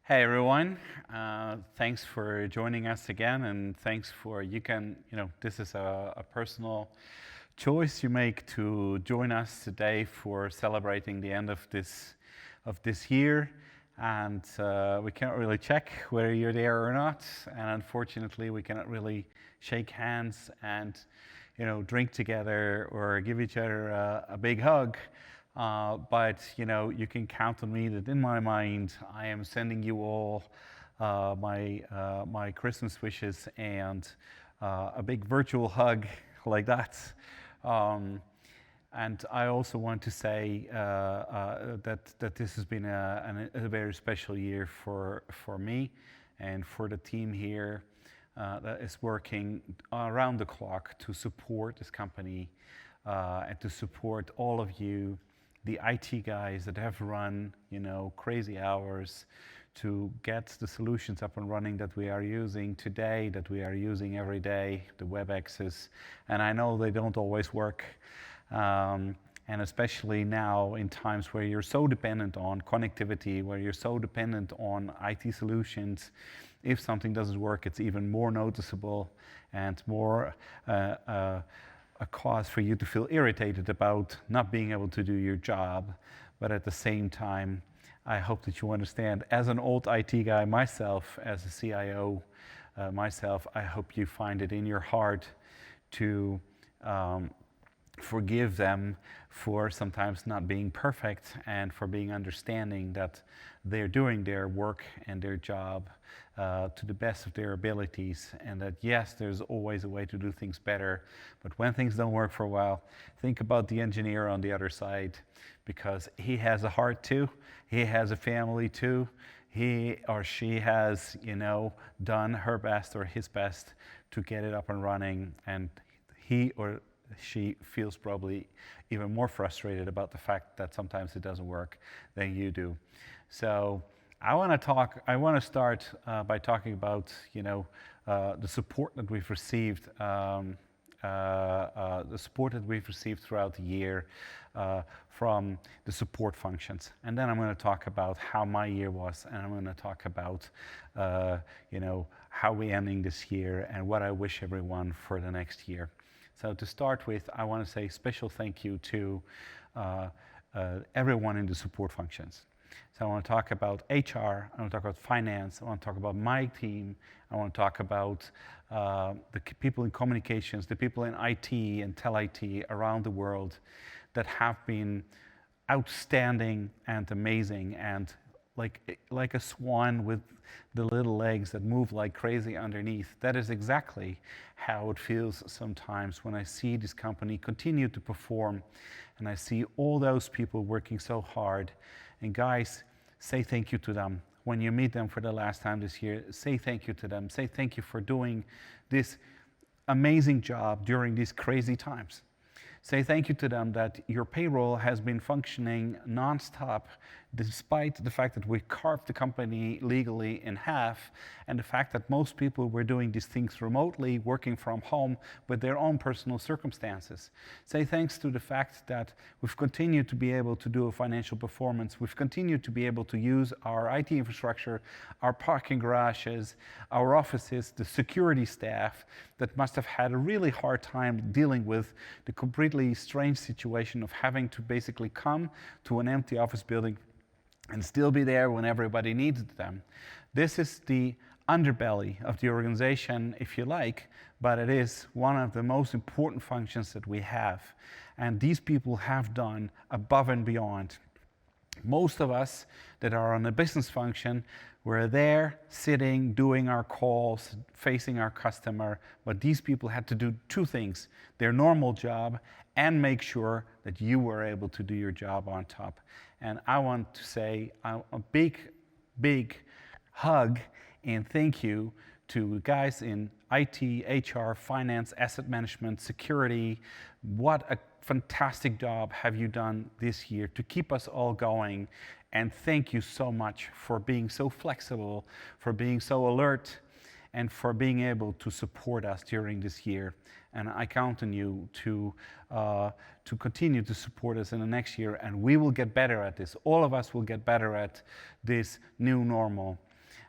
Hey everyone, thanks for joining us again, and thanks for this is a personal choice you make to join us today for celebrating the end of this year, and we cannot really check whether you're there or not, and unfortunately we cannot really shake hands and drink together or give each other a big hug. But you can count on me that in my mind, I am sending you all my Christmas wishes and a big virtual hug like that. And I also want to say that this has been a very special year for me and for the team here that is working around the clock to support this company and to support all of you, the IT guys that have run, crazy hours to get the solutions up and running that we are using today, that we are using every day, the WebExes. And I know they don't always work. And especially now in times where you're so dependent on connectivity, where you're so dependent on IT solutions, if something doesn't work, it's even more noticeable and more a cause for you to feel irritated about not being able to do your job. But at the same time, I hope that you understand, as an old IT guy myself, as a CIO myself, I hope you find it in your heart to forgive them for sometimes not being perfect and for being understanding that they're doing their work and their job to the best of their abilities, and that yes, there's always a way to do things better, but when things don't work for a while, think about the engineer on the other side, because he has a heart too, he has a family too, he or she has done her best or his best to get it up and running, and he or she feels probably even more frustrated about the fact that sometimes it doesn't work than you do. So I want to start by talking about the support that we've received, throughout the year from the support functions, and then I'm going to talk about how my year was, and I'm going to talk about how we're ending this year and what I wish everyone for the next year. So to start with, I want to say special thank you to everyone in the support functions. So I want to talk about HR, I want to talk about finance, I want to talk about my team, I want to talk about the people in communications, the people in IT and tele-IT around the world that have been outstanding and amazing and like a swan with the little legs that move like crazy underneath. That is exactly how it feels sometimes when I see this company continue to perform and I see all those people working so hard. And guys, say thank you to them. When you meet them for the last time this year, say thank you to them. Say thank you for doing this amazing job during these crazy times. Say thank you to them that your payroll has been functioning nonstop despite the fact that we carved the company legally in half, and the fact that most people were doing these things remotely, working from home with their own personal circumstances. Say thanks to the fact that we've continued to be able to do a financial performance. We've continued to be able to use our IT infrastructure, our parking garages, our offices, the security staff that must have had a really hard time dealing with the completely strange situation of having to basically come to an empty office building and still be there when everybody needed them. This is the underbelly of the organization, if you like, but it is one of the most important functions that we have. And these people have done above and beyond. Most of us that are on a business function, we're there, sitting, doing our calls, facing our customer, but these people had to do two things: their normal job and make sure that you were able to do your job on top. And I want to say a big, big hug and thank you to guys in IT, HR, finance, asset management, security. What a fantastic job have you done this year to keep us all going. And thank you so much for being so flexible, for being so alert, and for being able to support us during this year. And I count on you to continue to support us in the next year, and we will get better at this. All of us will get better at this new normal.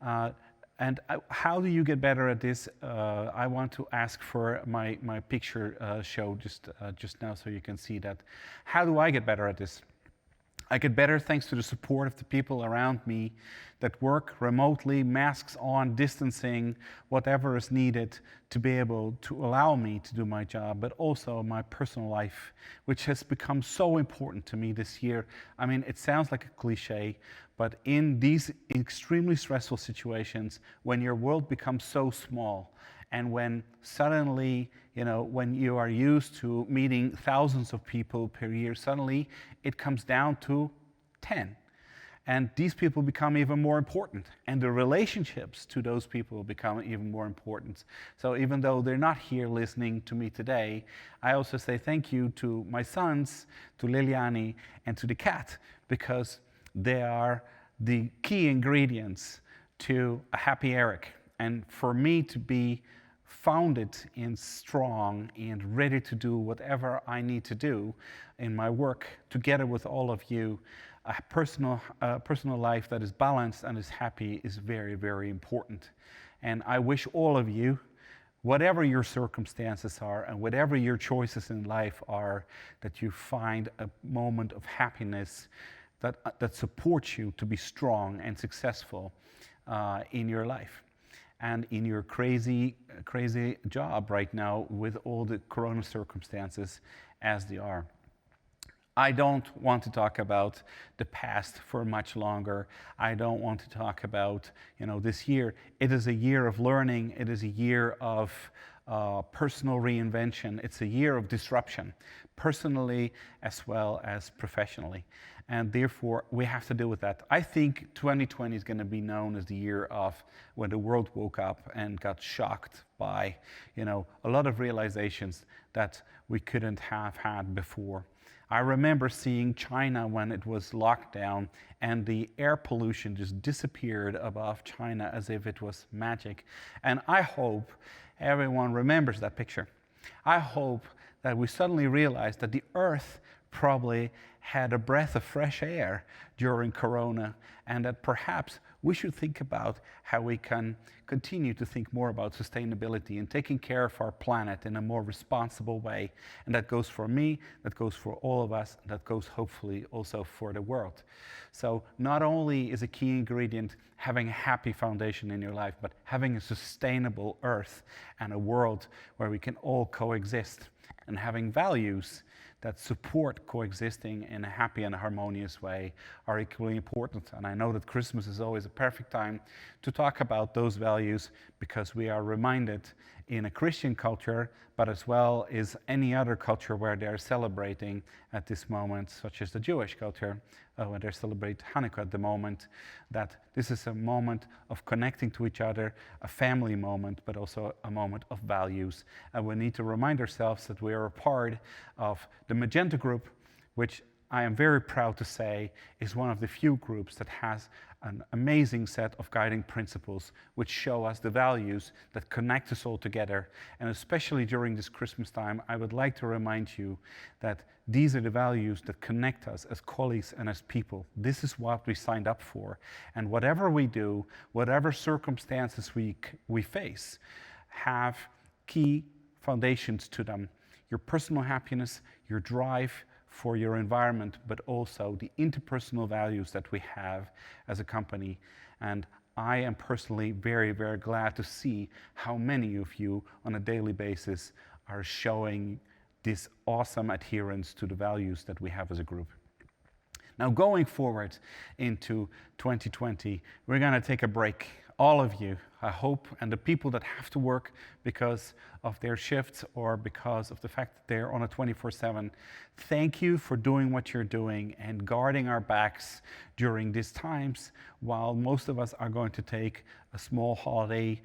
How do you get better at this? I want to ask for my picture show just now so you can see that. How do I get better at this? I get better thanks to the support of the people around me that work remotely, masks on, distancing, whatever is needed to be able to allow me to do my job, but also my personal life, which has become so important to me this year. I mean, it sounds like a cliche, but in these extremely stressful situations, when your world becomes so small, and when suddenly, when you are used to meeting thousands of people per year, suddenly it comes down to 10. And these people become even more important. And the relationships to those people become even more important. So even though they're not here listening to me today, I also say thank you to my sons, to Liliani, and to the cat, because they are the key ingredients to a happy Erik. And for me to be founded and strong and ready to do whatever I need to do in my work together with all of you, a personal life that is balanced and is happy is very, very important. And I wish all of you, whatever your circumstances are and whatever your choices in life are, that you find a moment of happiness that supports you to be strong and successful in your life and in your crazy job right now with all the corona circumstances as they are. I don't want to talk about the past for much longer. I don't want to talk about, this year. It is a year of learning. It is a year of personal reinvention. It's a year of disruption, personally as well as professionally. And therefore, we have to deal with that. I think 2020 is going to be known as the year of when the world woke up and got shocked by, a lot of realizations that we couldn't have had before. I remember seeing China when it was locked down and the air pollution just disappeared above China as if it was magic. And I hope everyone remembers that picture. I hope that we suddenly realize that the earth probably had a breath of fresh air during Corona, and that perhaps we should think about how we can continue to think more about sustainability and taking care of our planet in a more responsible way. And that goes for me, that goes for all of us, that goes hopefully also for the world. So not only is a key ingredient having a happy foundation in your life, but having a sustainable earth and a world where we can all coexist, and having values that support coexisting in a happy and harmonious way are equally important. And I know that Christmas is always a perfect time to talk about those values, because we are reminded in a Christian culture, but as well as any other culture where they're celebrating at this moment, such as the Jewish culture, when they celebrate Hanukkah at the moment, that this is a moment of connecting to each other, a family moment, but also a moment of values. And we need to remind ourselves that we are a part of the Magenta Group, which I am very proud to say is one of the few groups that has an amazing set of guiding principles which show us the values that connect us all together. And especially during this Christmas time, I would like to remind you that these are the values that connect us as colleagues and as people. This is what we signed up for. And whatever we do, whatever circumstances we face, have key foundations to them. Your personal happiness, your drive for your environment, but also the interpersonal values that we have as a company. And I am personally very, very glad to see how many of you on a daily basis are showing this awesome adherence to the values that we have as a group. Now, going forward into 2020, we're going to take a break. All of you, I hope, and the people that have to work because of their shifts or because of the fact that they're on a 24/7, thank you for doing what you're doing and guarding our backs during these times, while most of us are going to take a small holiday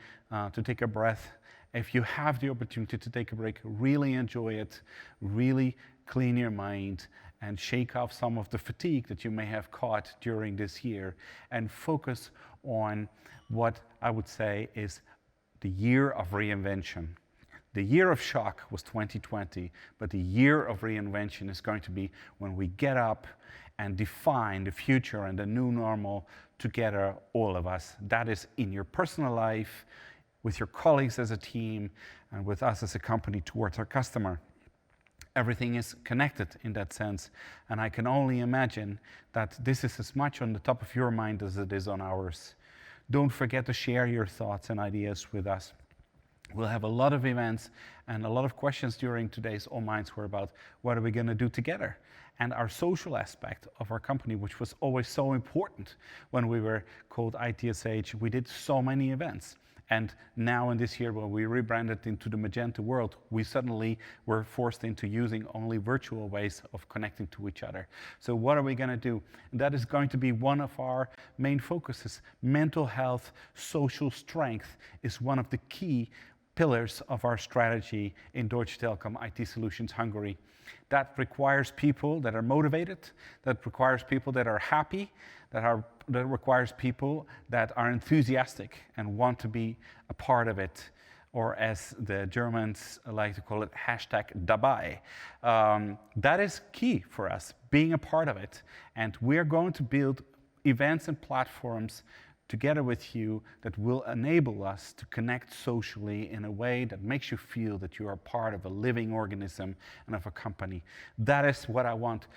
to take a breath. If you have the opportunity to take a break, really enjoy it, really clean your mind, and shake off some of the fatigue that you may have caught during this year, and focus on what I would say is the year of reinvention. The year of shock was 2020, but the year of reinvention is going to be when we get up and define the future and the new normal together, all of us. That is in your personal life, with your colleagues as a team, and with us as a company towards our customer. Everything is connected in that sense, and I can only imagine that this is as much on the top of your mind as it is on ours. Don't forget to share your thoughts and ideas with us. We'll have a lot of events, and a lot of questions during today's All Minds were about what are we going to do together, and our social aspect of our company, which was always so important when we were called ITSH. We did so many events. And now in this year, when we rebranded into the Magenta world, we suddenly were forced into using only virtual ways of connecting to each other. So what are we going to do? That is going to be one of our main focuses. Mental health, social strength is one of the key pillars of our strategy in Deutsche Telekom IT Solutions Hungary. That requires people that are motivated, that requires people that are happy, that requires people that are enthusiastic and want to be a part of it, or as the Germans like to call it, #dabei. That is key for us, being a part of it. And we're going to build events and platforms together with you that will enable us to connect socially in a way that makes you feel that you are part of a living organism and of a company. That is what I want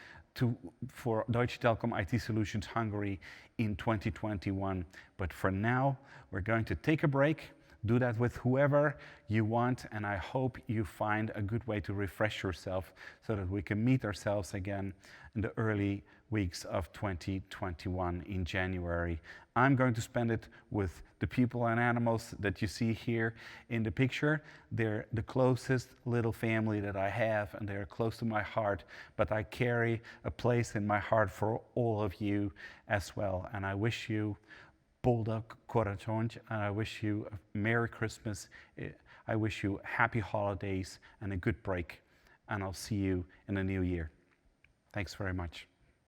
for Deutsche Telekom IT Solutions Hungary in 2021. But for now, we're going to take a break, do that with whoever you want, and I hope you find a good way to refresh yourself so that we can meet ourselves again in the early weeks of 2021 in January. I'm going to spend it with the people and animals that you see here in the picture. They're the closest little family that I have, and they're close to my heart, but I carry a place in my heart for all of you as well. And I wish you Boldog Koracsony, and I wish you a Merry Christmas. I wish you happy holidays and a good break, and I'll see you in the new year. Thanks very much.